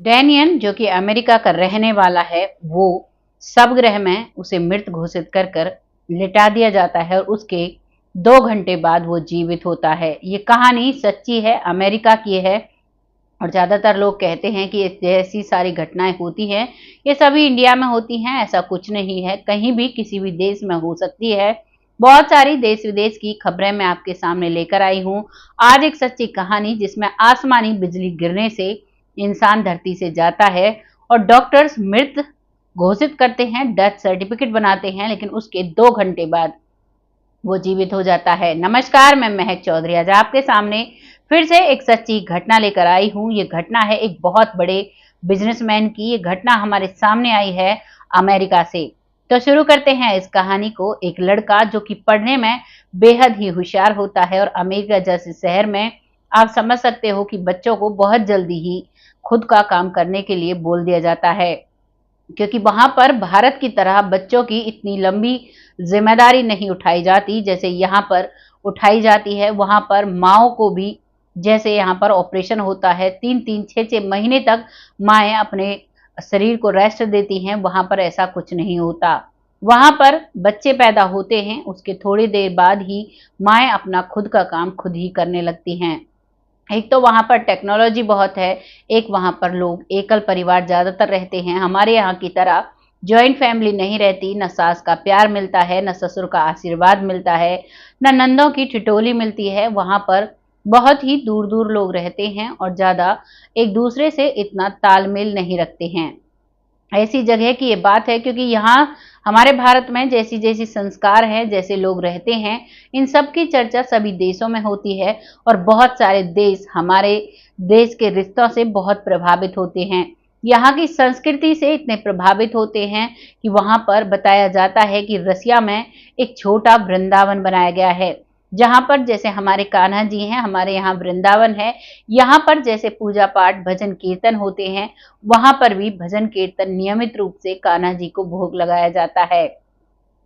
डैनियन जो कि अमेरिका का रहने वाला है, वो सब ग्रह में उसे मृत घोषित कर कर लिटा दिया जाता है और उसके 2 घंटे बाद वो जीवित होता है। ये कहानी सच्ची है, अमेरिका की है और ज़्यादातर लोग कहते हैं कि ऐसी सारी घटनाएं होती हैं, ये सभी इंडिया में होती हैं, ऐसा कुछ नहीं है, कहीं भी किसी भी देश में हो सकती है। बहुत सारी देश विदेश की खबरें मैं आपके सामने लेकर आई हूँ। आज एक सच्ची कहानी जिसमें आसमानी बिजली गिरने से इंसान धरती से जाता है और डॉक्टर्स मृत घोषित करते हैं, डेथ सर्टिफिकेट बनाते हैं, लेकिन उसके 2 घंटे बाद वो जीवित हो जाता है। नमस्कार, मैं महक चौधरी आज आपके सामने फिर से एक सच्ची घटना लेकर आई हूँ। ये घटना है एक बहुत बड़े बिजनेसमैन की। ये घटना हमारे सामने आई है अमेरिका से। तो शुरू करते हैं इस कहानी को। एक लड़का जो कि पढ़ने में बेहद ही होशियार होता है और अमेरिका जैसे शहर में आप समझ सकते हो कि बच्चों को बहुत जल्दी ही खुद का काम करने के लिए बोल दिया जाता है, क्योंकि वहां पर भारत की तरह बच्चों की इतनी लंबी जिम्मेदारी नहीं उठाई जाती जैसे यहाँ पर उठाई जाती है। वहां पर माओ को भी, जैसे यहाँ पर ऑपरेशन होता है 3-3 6-6 महीने तक माएँ अपने शरीर को रेस्ट देती हैं, वहां पर ऐसा कुछ नहीं होता। वहां पर बच्चे पैदा होते हैं, उसके थोड़ी देर बाद ही माएँ अपना खुद का काम खुद ही करने लगती हैं। एक तो वहां पर टेक्नोलॉजी बहुत है, एक वहां पर लोग एकल परिवार ज्यादातर रहते हैं। हमारे यहाँ की तरह जॉइंट फैमिली नहीं रहती, न सास का प्यार मिलता है, न ससुर का आशीर्वाद मिलता है, न नंदों की ठिठोली मिलती है। वहां पर बहुत ही दूर दूर लोग रहते हैं और ज्यादा एक दूसरे से इतना तालमेल नहीं रखते हैं। ऐसी जगह की ये बात है, क्योंकि यहाँ हमारे भारत में जैसी जैसी संस्कार हैं, जैसे लोग रहते हैं, इन सब की चर्चा सभी देशों में होती है और बहुत सारे देश हमारे देश के रिश्तों से बहुत प्रभावित होते हैं। यहाँ की संस्कृति से इतने प्रभावित होते हैं कि वहां पर बताया जाता है कि रसिया में एक छोटा वृंदावन बनाया गया है, जहां पर जैसे हमारे कान्हा जी हैं, हमारे यहाँ वृंदावन है। यहाँ पर जैसे पूजा पाठ भजन कीर्तन होते हैं, वहां पर भी भजन कीर्तन नियमित रूप से कान्हा जी को भोग लगाया जाता है।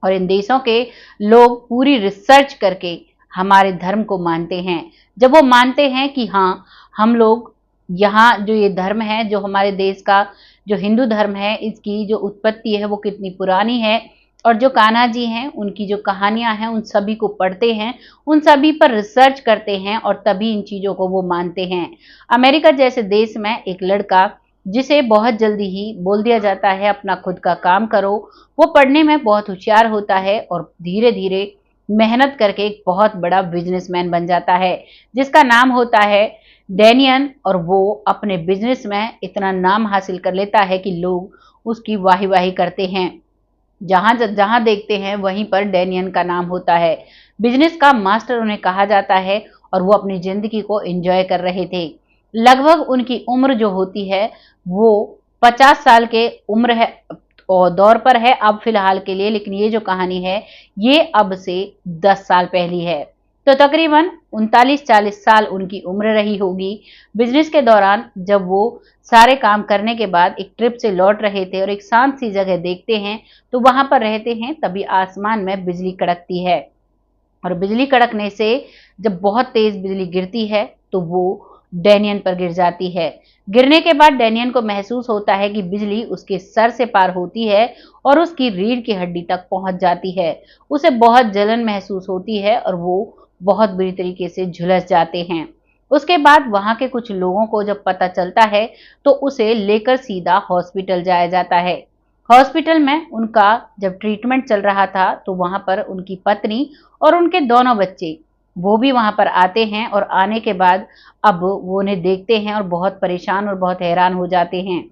और इन देशों के लोग पूरी रिसर्च करके हमारे धर्म को मानते हैं। जब वो मानते हैं कि हाँ, हम लोग यहाँ जो ये धर्म है, जो हमारे देश का जो हिंदू धर्म है, इसकी जो उत्पत्ति है वो कितनी पुरानी है, और जो कान्हा जी हैं उनकी जो कहानियां हैं उन सभी को पढ़ते हैं, उन सभी पर रिसर्च करते हैं और तभी इन चीजों को वो मानते हैं। अमेरिका जैसे देश में एक लड़का जिसे बहुत जल्दी ही बोल दिया जाता है अपना खुद का काम करो, वो पढ़ने में बहुत होशियार होता है और धीरे धीरे मेहनत करके एक बहुत बड़ा बिजनेसमैन बन जाता है, जिसका नाम होता है डैनियन। और वो अपने बिजनेस में इतना नाम हासिल कर लेता है कि लोग उसकी वाही वाही करते हैं। जहां जहां देखते हैं वहीं पर डैनियन का नाम होता है। बिजनेस का मास्टर उन्हें कहा जाता है और वो अपनी जिंदगी को एंजॉय कर रहे थे। लगभग उनकी उम्र जो होती है वो 50 साल के उम्र है और दौर पर है अब फिलहाल के लिए, लेकिन ये जो कहानी है ये अब से 10 साल पहली है। तो तकरीबन 39-40 साल उनकी उम्र रही होगी। बिजनेस के दौरान जब वो सारे काम करने के बाद एक ट्रिप से लौट रहे थे और एक शांत सी जगह देखते हैं, तो वहां पर रहते हैं, तभी आसमान में बिजली कड़कती है। और बिजली कड़कने से जब बहुत तेज बिजली गिरती है तो वो डैनियन पर गिर जाती है। गिरने के बाद डैनियन को महसूस होता है कि बिजली उसके सर से पार होती है और उसकी रीढ़ की हड्डी तक पहुंच जाती है। उसे बहुत जलन महसूस होती है और वो बहुत बुरी तरीके से झुलस जाते हैं। उसके बाद वहां के कुछ लोगों को जब पता चलता है तो उसे लेकर सीधा हॉस्पिटल जाया जाता है। हॉस्पिटल में उनका जब ट्रीटमेंट चल रहा था तो वहां पर उनकी पत्नी और उनके दोनों बच्चे वो भी वहां पर आते हैं और आने के बाद अब वो उन्हें देखते हैं और बहुत परेशान और बहुत हैरान हो जाते हैं।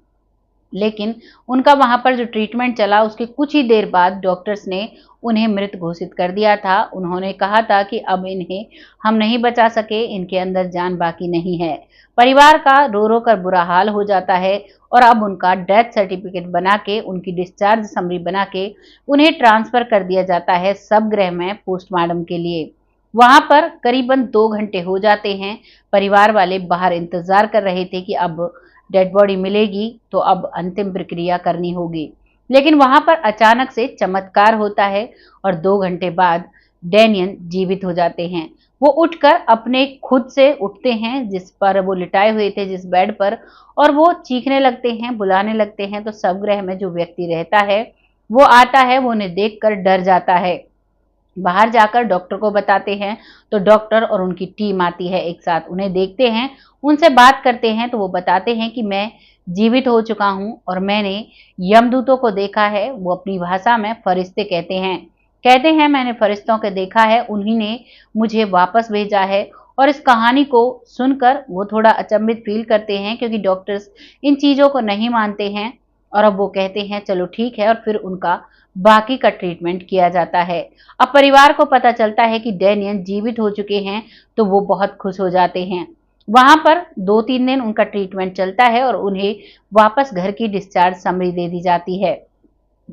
लेकिन उनका वहां पर जो ट्रीटमेंट चला उसके कुछ ही देर बाद डॉक्टर्स ने उन्हें मृत घोषित कर दिया था। उन्होंने कहा था कि अब इन्हें हम नहीं बचा सके, इनके अंदर जान बाकी नहीं है। परिवार का रो रो कर बुरा हाल हो जाता है और अब उनका डेथ सर्टिफिकेट बना के, उनकी डिस्चार्ज समरी बना के उन्हें ट्रांसफर कर दिया जाता है सब ग्रह में पोस्टमार्टम के लिए। वहां पर करीबन 2 घंटे हो जाते हैं। परिवार वाले बाहर इंतजार कर रहे थे कि अब डेड बॉडी मिलेगी तो अब अंतिम प्रक्रिया करनी होगी, लेकिन वहां पर अचानक से चमत्कार होता है और 2 घंटे बाद डैनियन जीवित हो जाते हैं। वो उठकर अपने खुद से उठते हैं जिस पर वो लिटाए हुए थे, जिस बेड पर, और वो चीखने लगते हैं, बुलाने लगते हैं। तो स्वग्रह में जो व्यक्ति रहता है वो आता है, वो उन्हें देखकर डर जाता है। बाहर जाकर डॉक्टर को बताते हैं, तो डॉक्टर और उनकी टीम आती है एक साथ, उन्हें देखते हैं, उनसे बात करते हैं। तो वो बताते हैं कि मैं जीवित हो चुका हूं और मैंने यमदूतों को देखा है। वो अपनी भाषा में फरिश्ते कहते हैं मैंने फरिश्तों को देखा है, उन्हीं ने मुझे वापस भेजा है। और इस कहानी को सुनकर वो थोड़ा अचंभित फील करते हैं, क्योंकि डॉक्टर्स इन चीजों को नहीं मानते हैं। और अब वो कहते हैं चलो ठीक है, और फिर उनका बाकी का ट्रीटमेंट किया जाता है। अब परिवार को पता चलता है कि डैनियल जीवित हो चुके हैं, तो वो बहुत खुश हो जाते हैं। वहां पर 2-3 दिन उनका ट्रीटमेंट चलता है और उन्हें वापस घर की डिस्चार्ज समरी दे दी जाती है।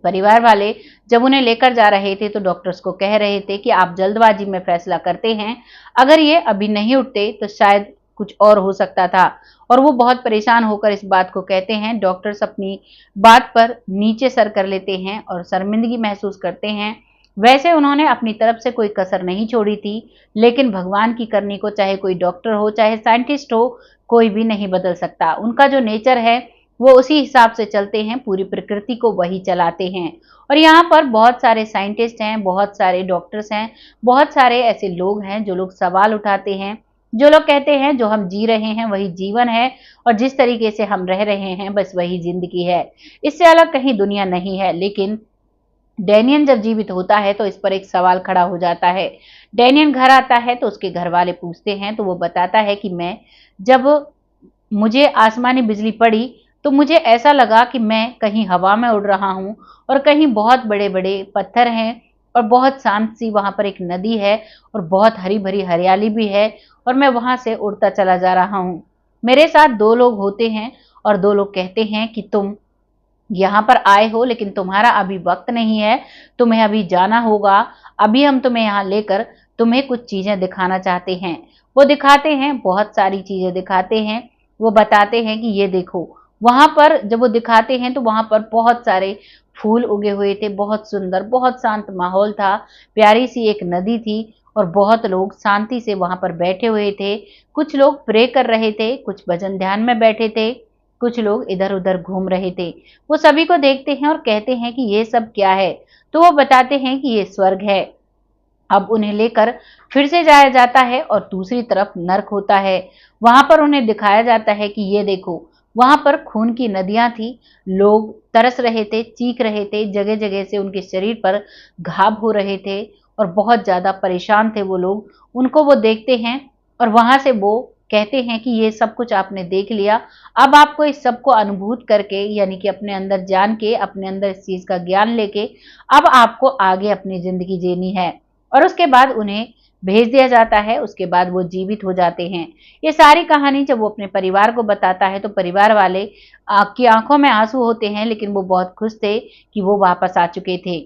परिवार वाले जब उन्हें लेकर जा रहे थे तो डॉक्टर्स को कह रहे थे कि आप जल्दबाजी में फैसला करते हैं, अगर ये अभी नहीं उठते तो शायद कुछ और हो सकता था। और वो बहुत परेशान होकर इस बात को कहते हैं। डॉक्टर्स अपनी बात पर नीचे सर कर लेते हैं और शर्मिंदगी महसूस करते हैं। वैसे उन्होंने अपनी तरफ से कोई कसर नहीं छोड़ी थी, लेकिन भगवान की करनी को चाहे कोई डॉक्टर हो, चाहे साइंटिस्ट हो, कोई भी नहीं बदल सकता। उनका जो नेचर है वो उसी हिसाब से चलते हैं, पूरी प्रकृति को वही चलाते हैं। और यहाँ पर बहुत सारे साइंटिस्ट हैं, बहुत सारे डॉक्टर्स हैं, बहुत सारे ऐसे लोग हैं जो लोग सवाल उठाते हैं, जो लोग कहते हैं जो हम जी रहे हैं वही जीवन है, और जिस तरीके से हम रह रहे हैं बस वही जिंदगी है, इससे अलग कहीं दुनिया नहीं है। लेकिन डैनियल जब जीवित होता है तो इस पर एक सवाल खड़ा हो जाता है। डैनियल घर आता है तो उसके घर वाले पूछते हैं, तो वो बताता है कि मैं जब मुझे आसमानी बिजली पड़ी तो मुझे ऐसा लगा कि मैं कहीं हवा में उड़ रहा हूँ, और कहीं बहुत बड़े बड़े पत्थर हैं, और बहुत शांत सी वहां पर एक नदी है, और बहुत हरी भरी हरियाली भी है, और मैं वहां से उड़ता चला जा रहा हूँ। मेरे साथ 2 लोग होते हैं, और 2 लोग कहते हैं कि तुम यहाँ पर आए हो लेकिन तुम्हारा अभी वक्त नहीं है, तुम्हें अभी जाना होगा। अभी हम तुम्हें यहाँ लेकर तुम्हें कुछ चीजें दिखाना चाहते हैं। वो दिखाते हैं, बहुत सारी चीजें दिखाते हैं। वो बताते हैं कि ये देखो। वहां पर जब वो दिखाते हैं तो वहां पर बहुत सारे फूल उगे हुए थे, बहुत सुंदर, बहुत शांत माहौल था, प्यारी सी एक नदी थी, और बहुत लोग शांति से वहां पर बैठे हुए थे। कुछ लोग प्रे कर रहे थे, कुछ भजन ध्यान में बैठे थे, कुछ लोग इधर उधर घूम रहे थे। वो सभी को देखते हैं और कहते हैं कि ये सब क्या है। तो वो बताते हैं कि ये स्वर्ग है। अब उन्हें लेकर फिर से जाया जाता है और दूसरी तरफ नर्क होता है। वहां पर उन्हें दिखाया जाता है कि ये देखो, वहां पर खून की नदियां थी, लोग तरस रहे थे, चीख रहे थे, जगह जगह से उनके शरीर पर घाव हो रहे थे, और बहुत ज्यादा परेशान थे वो लोग। उनको वो देखते हैं और वहां से वो कहते हैं कि ये सब कुछ आपने देख लिया, अब आपको इस सब को अनुभूत करके, यानी कि अपने अंदर जान के, अपने अंदर इस चीज का ज्ञान लेके, अब आपको आगे अपनी जिंदगी जीनी है। और उसके बाद उन्हें भेज दिया जाता है, उसके बाद वो जीवित हो जाते हैं। ये सारी कहानी जब वो अपने परिवार को बताता है तो परिवार वाले की आंखों में आंसू होते हैं, लेकिन वो बहुत खुश थे कि वो वापस आ चुके थे।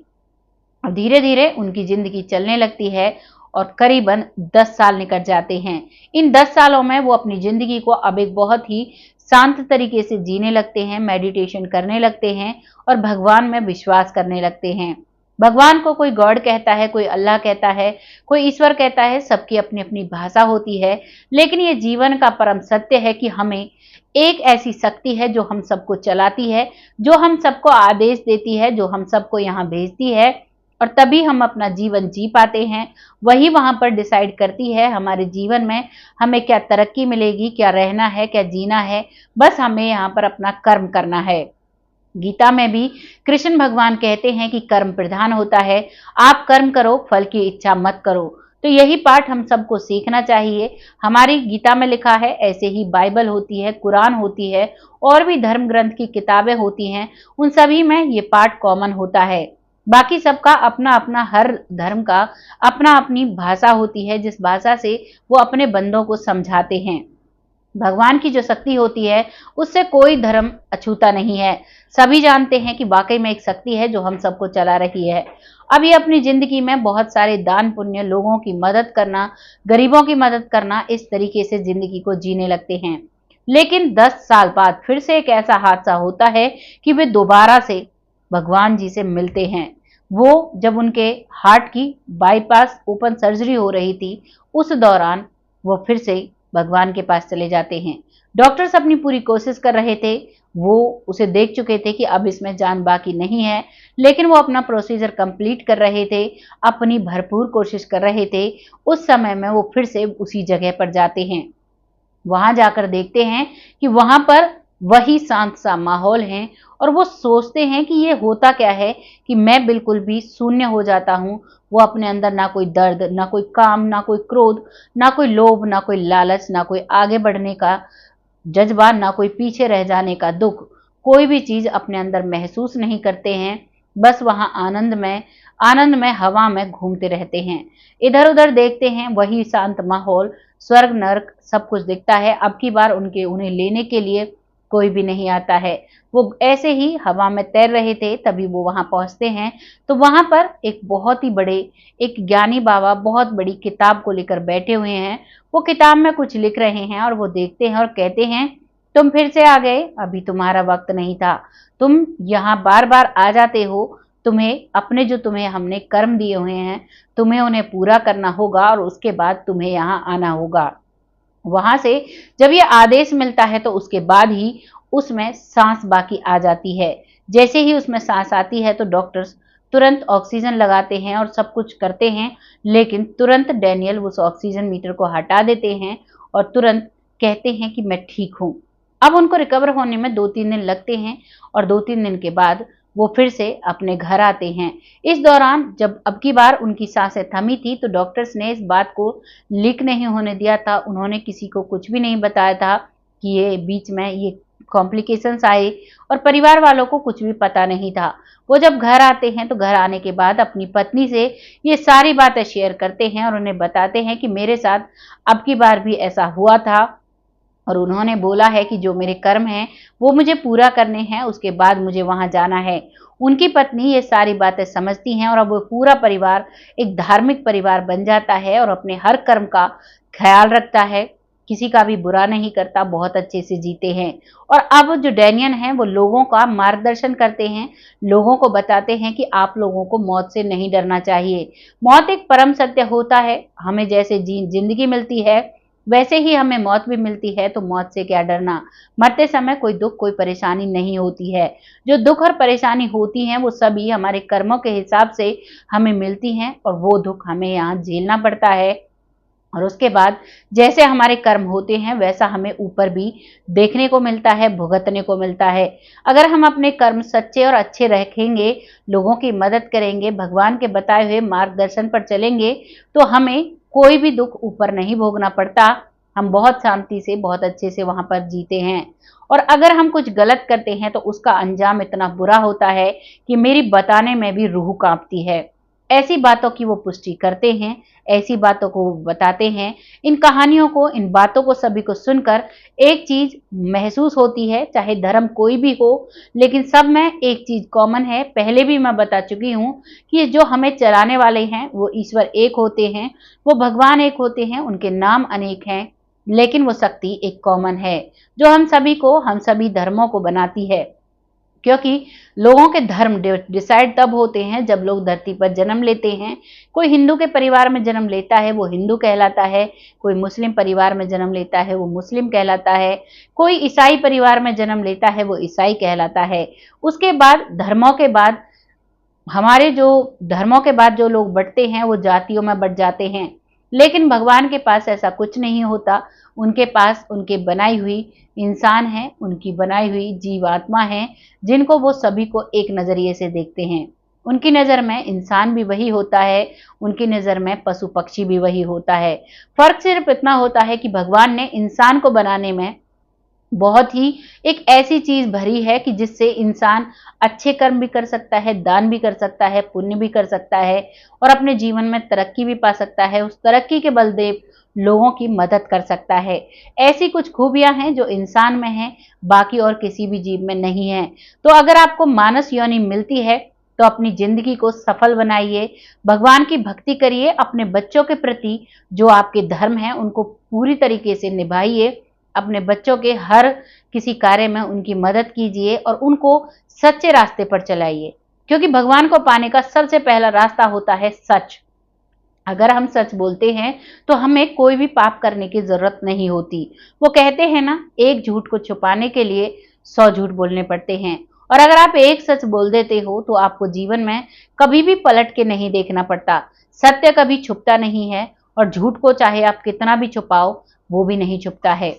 धीरे धीरे उनकी जिंदगी चलने लगती है, और करीबन 10 साल निकट जाते हैं। इन 10 सालों में वो अपनी जिंदगी को अब एक बहुत ही शांत तरीके से जीने लगते हैं, मेडिटेशन करने लगते हैं, और भगवान में विश्वास करने लगते हैं। भगवान को कोई गॉड कहता है, कोई अल्लाह कहता है, कोई ईश्वर कहता है, सबकी अपनी अपनी भाषा होती है। लेकिन ये जीवन का परम सत्य है कि हमें एक ऐसी शक्ति है जो हम सबको चलाती है, जो हम सबको आदेश देती है, जो हम सबको यहाँ भेजती है, और तभी हम अपना जीवन जी पाते हैं। वही वहां पर डिसाइड करती है हमारे जीवन में हमें क्या तरक्की मिलेगी, क्या रहना है, क्या जीना है। बस हमें यहाँ पर अपना कर्म करना है। गीता में भी कृष्ण भगवान कहते हैं कि कर्म प्रधान होता है, आप कर्म करो, फल की इच्छा मत करो। तो यही पाठ हम सबको सीखना चाहिए। हमारी गीता में लिखा है, ऐसे ही बाइबल होती है, कुरान होती है, और भी धर्म ग्रंथ की किताबें होती हैं, उन सभी में ये पाठ कॉमन होता है। बाकी सबका अपना अपना, हर धर्म का अपना अपनी भाषा होती है, जिस भाषा से वो अपने बंदों को समझाते हैं। भगवान की जो शक्ति होती है उससे कोई धर्म अछूता नहीं है। सभी जानते हैं कि वाकई में एक शक्ति है जो हम सबको चला रही है। अब ये अपनी जिंदगी में बहुत सारे दान पुण्य, लोगों की मदद करना, गरीबों की मदद करना, इस तरीके से जिंदगी को जीने लगते हैं। लेकिन 10 साल बाद फिर से एक ऐसा हादसा होता है कि वे दोबारा से भगवान जी से मिलते हैं। वो जब उनके हार्ट की बाईपास ओपन सर्जरी हो रही थी, उस दौरान वो फिर से भगवान के पास चले जाते हैं। डॉक्टर्स अपनी पूरी कोशिश कर रहे थे, वो उसे देख चुके थे कि अब इसमें जान बाकी नहीं है, लेकिन वो अपना प्रोसीजर कंप्लीट कर रहे थे, अपनी भरपूर कोशिश कर रहे थे। उस समय में वो फिर से उसी जगह पर जाते हैं। वहां जाकर देखते हैं कि वहां पर वही शांत सा माहौल है, और वो सोचते हैं कि ये होता क्या है कि मैं बिल्कुल भी शून्य हो जाता हूँ। वो अपने अंदर ना कोई दर्द, ना कोई काम, ना कोई क्रोध, ना कोई लोभ, ना कोई लालच, ना कोई आगे बढ़ने का जज्बा, ना कोई पीछे रह जाने का दुख, कोई भी चीज अपने अंदर महसूस नहीं करते हैं। बस वहां आनंद में हवा में घूमते रहते हैं। इधर उधर देखते हैं, वही शांत माहौल, स्वर्ग नर्क सब कुछ दिखता है। अब की बार उन्हें लेने के लिए कोई भी नहीं आता है। वो ऐसे ही हवा में तैर रहे थे, तभी वो वहां पहुंचते हैं। तो वहां पर एक बहुत ही बड़े, एक ज्ञानी बाबा बहुत बड़ी किताब को लेकर बैठे हुए हैं। वो किताब में कुछ लिख रहे हैं, और वो देखते हैं और कहते हैं, तुम फिर से आ गए, अभी तुम्हारा वक्त नहीं था। तुम यहाँ बार बार आ जाते हो। तुम्हें हमने कर्म दिए हुए हैं, तुम्हें उन्हें पूरा करना होगा, और उसके बाद तुम्हें यहाँ आना होगा। वहां से जब ये आदेश मिलता है तो उसके बाद ही उसमें सांस बाकी आ जाती है। जैसे ही उसमें सांस आती है तो डॉक्टर्स तुरंत ऑक्सीजन लगाते हैं और सब कुछ करते हैं, लेकिन तुरंत डैनियल उस ऑक्सीजन मीटर को हटा देते हैं और तुरंत कहते हैं कि मैं ठीक हूं। अब उनको रिकवर होने में 2-3 दिन लगते हैं, और 2-3 दिन के बाद वो फिर से अपने घर आते हैं। इस दौरान जब अब की बार उनकी सांसें थमी थी, तो डॉक्टर्स ने इस बात को लीक नहीं होने दिया था। उन्होंने किसी को कुछ भी नहीं बताया था कि ये बीच में ये कॉम्प्लिकेशंस आए, और परिवार वालों को कुछ भी पता नहीं था। वो जब घर आते हैं तो घर आने के बाद अपनी पत्नी से ये सारी बातें शेयर करते हैं, और उन्हें बताते हैं कि मेरे साथ अब की बार भी ऐसा हुआ था, और उन्होंने बोला है कि जो मेरे कर्म हैं वो मुझे पूरा करने हैं, उसके बाद मुझे वहां जाना है। उनकी पत्नी ये सारी बातें समझती हैं, और अब वो पूरा परिवार एक धार्मिक परिवार बन जाता है, और अपने हर कर्म का ख्याल रखता है, किसी का भी बुरा नहीं करता, बहुत अच्छे से जीते हैं। और अब जो डैनियल हैं वो लोगों का मार्गदर्शन करते हैं, लोगों को बताते हैं कि आप लोगों को मौत से नहीं डरना चाहिए। मौत एक परम सत्य होता है, हमें जैसे जिंदगी मिलती है वैसे ही हमें मौत भी मिलती है, तो मौत से क्या डरना। मरते समय कोई दुख, कोई परेशानी नहीं होती है। जो दुख और परेशानी होती हैं वो सभी हमारे कर्मों के हिसाब से हमें मिलती हैं, और वो दुख हमें यहाँ झेलना पड़ता है। और उसके बाद जैसे हमारे कर्म होते हैं वैसा हमें ऊपर भी देखने को मिलता है, भुगतने को मिलता है। अगर हम अपने कर्म सच्चे और अच्छे रखेंगे, लोगों की मदद करेंगे, भगवान के बताए हुए मार्गदर्शन पर चलेंगे, तो हमें कोई भी दुख ऊपर नहीं भोगना पड़ता। हम बहुत शांति से, बहुत अच्छे से वहां पर जीते हैं। और अगर हम कुछ गलत करते हैं तो उसका अंजाम इतना बुरा होता है कि मेरी बताने में भी रूह कांपती है। ऐसी बातों की वो पुष्टि करते हैं, ऐसी बातों को वो बताते हैं। इन कहानियों को, इन बातों को सभी को सुनकर एक चीज महसूस होती है, चाहे धर्म कोई भी हो, लेकिन सब में एक चीज कॉमन है। पहले भी मैं बता चुकी हूँ कि जो हमें चलाने वाले हैं वो ईश्वर एक होते हैं, वो भगवान एक होते हैं, उनके नाम अनेक हैं, लेकिन वो शक्ति एक कॉमन है, जो हम सभी को, हम सभी धर्मों को बनाती है। क्योंकि लोगों के धर्म डिसाइड तब होते हैं जब लोग धरती पर जन्म लेते हैं। कोई हिंदू के परिवार में जन्म लेता है, वो हिंदू कहलाता है। कोई मुस्लिम परिवार में जन्म लेता है, वो मुस्लिम कहलाता है। कोई ईसाई परिवार में जन्म लेता है, वो ईसाई कहलाता है। उसके बाद धर्मों के बाद हमारे जो धर्मों के बाद जो लोग बढ़ते हैं वो जातियों में बढ़ जाते हैं, लेकिन भगवान के पास ऐसा कुछ नहीं होता। उनके पास उनके बनाई हुई इंसान है, उनकी बनाई हुई जीवात्मा है, जिनको वो सभी को एक नजरिए से देखते हैं। उनकी नज़र में इंसान भी वही होता है, उनकी नज़र में पशु पक्षी भी वही होता है। फर्क सिर्फ इतना होता है कि भगवान ने इंसान को बनाने में बहुत ही एक ऐसी चीज भरी है कि जिससे इंसान अच्छे कर्म भी कर सकता है, दान भी कर सकता है, पुण्य भी कर सकता है, और अपने जीवन में तरक्की भी पा सकता है। उस तरक्की के बलदेव लोगों की मदद कर सकता है। ऐसी कुछ खूबियां हैं जो इंसान में हैं, बाकी और किसी भी जीव में नहीं है। तो अगर आपको मानस योनि मिलती है तो अपनी जिंदगी को सफल बनाइए, भगवान की भक्ति करिए, अपने बच्चों के प्रति जो आपके धर्म है उनको पूरी तरीके से निभाइए, अपने बच्चों के हर किसी कार्य में उनकी मदद कीजिए और उनको सच्चे रास्ते पर चलाइए। क्योंकि भगवान को पाने का सबसे पहला रास्ता होता है सच। अगर हम सच बोलते हैं तो हमें कोई भी पाप करने की जरूरत नहीं होती। वो कहते हैं ना, एक झूठ को छुपाने के लिए 100 झूठ बोलने पड़ते हैं। और अगर आप एक सच बोल देते हो तो आपको जीवन में कभी भी पलट के नहीं देखना पड़ता। सत्य कभी छुपता नहीं है और झूठ को चाहे आप कितना भी छुपाओ वो भी नहीं छुपता है।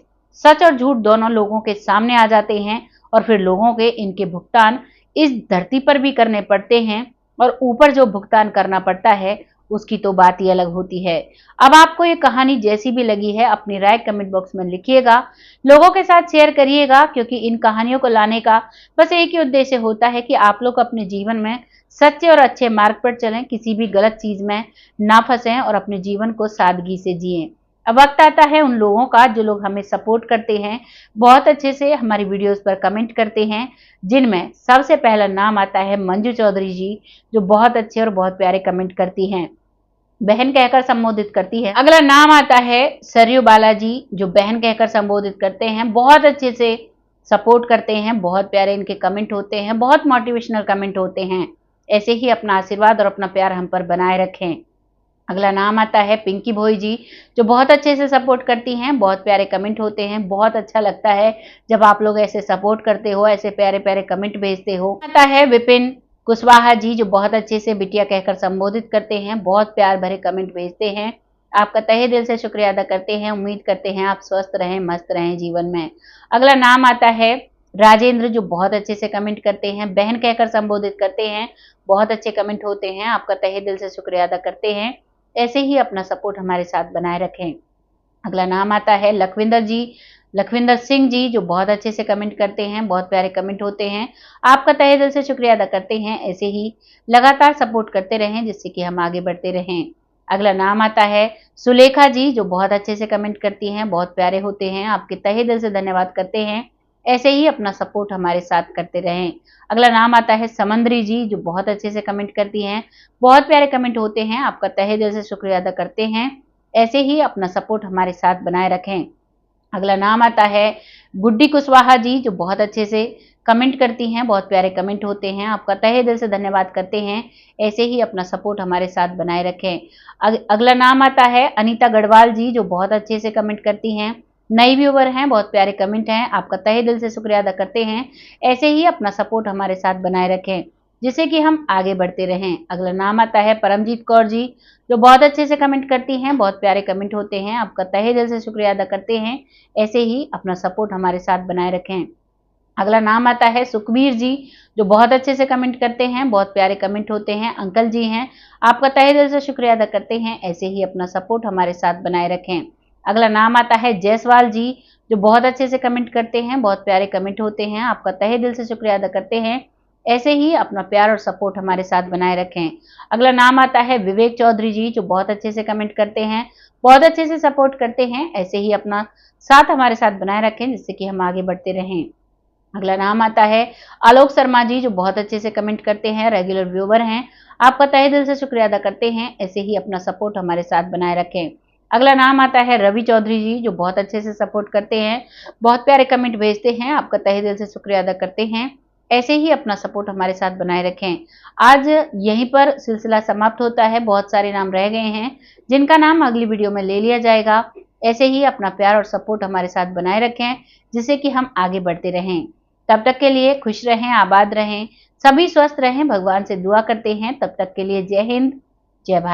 सच और झूठ दोनों लोगों के सामने आ जाते हैं और फिर लोगों के इनके भुगतान इस धरती पर भी करने पड़ते हैं। और ऊपर जो भुगतान करना पड़ता है उसकी तो बात ही अलग होती है। अब आपको ये कहानी जैसी भी लगी है अपनी राय कमेंट बॉक्स में लिखिएगा, लोगों के साथ शेयर करिएगा, क्योंकि इन कहानियों को लाने का बस एक ही उद्देश्य होता है कि आप लोग अपने जीवन में सच्चे और अच्छे मार्ग पर चलें, किसी भी गलत चीज में ना फंसें और अपने जीवन को सादगी से जिएं। अब वक्त आता है उन लोगों का जो लोग हमें सपोर्ट करते हैं, बहुत अच्छे से हमारी वीडियोस पर कमेंट करते हैं, जिनमें सबसे पहला नाम आता है मंजू चौधरी जी, जो बहुत अच्छे और बहुत प्यारे कमेंट करती हैं, बहन कहकर संबोधित करती है। अगला नाम आता है सरयू बालाजी, जो बहन कहकर संबोधित करते हैं, बहुत अच्छे से सपोर्ट करते हैं, बहुत प्यारे इनके कमेंट होते हैं, बहुत मोटिवेशनल कमेंट होते हैं। ऐसे ही अपना आशीर्वाद और अपना प्यार हम पर बनाए रखें। अगला नाम आता है पिंकी भोई जी, जो बहुत अच्छे से सपोर्ट करती हैं, बहुत प्यारे कमेंट होते हैं, बहुत अच्छा लगता है जब आप लोग ऐसे सपोर्ट करते हो, ऐसे प्यारे प्यारे कमेंट भेजते हो। आता है विपिन कुशवाहा जी, जो बहुत अच्छे से बिटिया कहकर संबोधित करते हैं, बहुत प्यार भरे कमेंट भेजते हैं। आपका तहे दिल से शुक्रिया अदा करते हैं, उम्मीद करते हैं आप स्वस्थ रहें, मस्त रहें जीवन में। अगला नाम आता है राजेंद्र, जो बहुत अच्छे से कमेंट करते हैं, बहन कहकर संबोधित करते हैं, बहुत अच्छे कमेंट होते हैं, आपका तहे दिल से शुक्रिया अदा करते हैं। ऐसे ही अपना सपोर्ट हमारे साथ बनाए रखें। अगला नाम आता है लखविंदर जी, लखविंदर सिंह जी, जो बहुत अच्छे से कमेंट करते हैं, बहुत प्यारे कमेंट होते हैं, आपका तहे दिल से शुक्रिया अदा करते हैं। ऐसे ही लगातार सपोर्ट करते रहें जिससे कि हम आगे बढ़ते रहें। अगला नाम आता है सुलेखा जी, जो बहुत अच्छे से कमेंट करती हैं, बहुत प्यारे होते हैं, आपके तहे दिल से धन्यवाद करते हैं। ऐसे ही अपना सपोर्ट हमारे साथ करते रहें। अगला नाम आता है समंदरी जी, जो बहुत अच्छे से कमेंट करती हैं, बहुत प्यारे कमेंट होते हैं, आपका तहे दिल से शुक्रिया अदा करते हैं। ऐसे ही अपना सपोर्ट हमारे साथ बनाए रखें। अगला नाम आता है गुड्डी कुशवाहा जी, जो बहुत अच्छे से कमेंट करती हैं, बहुत प्यारे कमेंट होते हैं, आपका तहे दिल से धन्यवाद करते हैं। ऐसे ही अपना सपोर्ट हमारे साथ बनाए रखें। अगला नाम आता है अनीता गढ़वाल जी, जो बहुत अच्छे से कमेंट करती हैं, नई व्यूवर हैं, बहुत प्यारे कमेंट हैं, आपका तहे दिल से शुक्रिया अदा करते हैं। ऐसे ही अपना सपोर्ट हमारे साथ बनाए रखें जिससे कि हम आगे बढ़ते रहें। अगला नाम आता है परमजीत कौर जी, जो बहुत अच्छे से कमेंट करती हैं, बहुत प्यारे कमेंट होते हैं, आपका तहे दिल से शुक्रिया अदा करते हैं। ऐसे ही अपना सपोर्ट हमारे साथ बनाए रखें। अगला नाम आता है सुखबीर जी, जो बहुत अच्छे से कमेंट करते हैं, बहुत प्यारे कमेंट होते हैं, अंकल जी हैं, आपका तहे दिल से शुक्रिया अदा करते हैं। ऐसे ही अपना सपोर्ट हमारे साथ बनाए रखें। अगला नाम आता है जायसवाल जी, जो बहुत अच्छे से कमेंट करते हैं, बहुत प्यारे कमेंट होते हैं, आपका तहे दिल से शुक्रिया अदा करते हैं। ऐसे ही अपना प्यार और सपोर्ट हमारे साथ बनाए रखें। अगला नाम आता है विवेक चौधरी जी, जो बहुत अच्छे से कमेंट करते हैं, बहुत अच्छे से सपोर्ट करते हैं। ऐसे ही अपना साथ हमारे साथ बनाए रखें जिससे कि हम आगे बढ़ते रहें। अगला नाम आता है आलोक शर्मा जी, जो बहुत अच्छे से कमेंट करते हैं, रेगुलर व्यूवर हैं, आपका तहे दिल से शुक्रिया अदा करते हैं। ऐसे ही अपना सपोर्ट हमारे साथ बनाए रखें। अगला नाम आता है रवि चौधरी जी, जो बहुत अच्छे से सपोर्ट करते हैं, बहुत प्यारे कमेंट भेजते हैं, आपका तहे दिल से शुक्रिया अदा करते हैं। ऐसे ही अपना सपोर्ट हमारे साथ बनाए रखें। आज यहीं पर सिलसिला समाप्त होता है, बहुत सारे नाम रह गए हैं जिनका नाम अगली वीडियो में ले लिया जाएगा। ऐसे ही अपना प्यार और सपोर्ट हमारे साथ बनाए रखें जिससे कि हम आगे बढ़ते रहें। तब तक के लिए खुश रहें, आबाद रहें, सभी स्वस्थ रहें, भगवान से दुआ करते हैं। तब तक के लिए जय हिंद, जय भारत।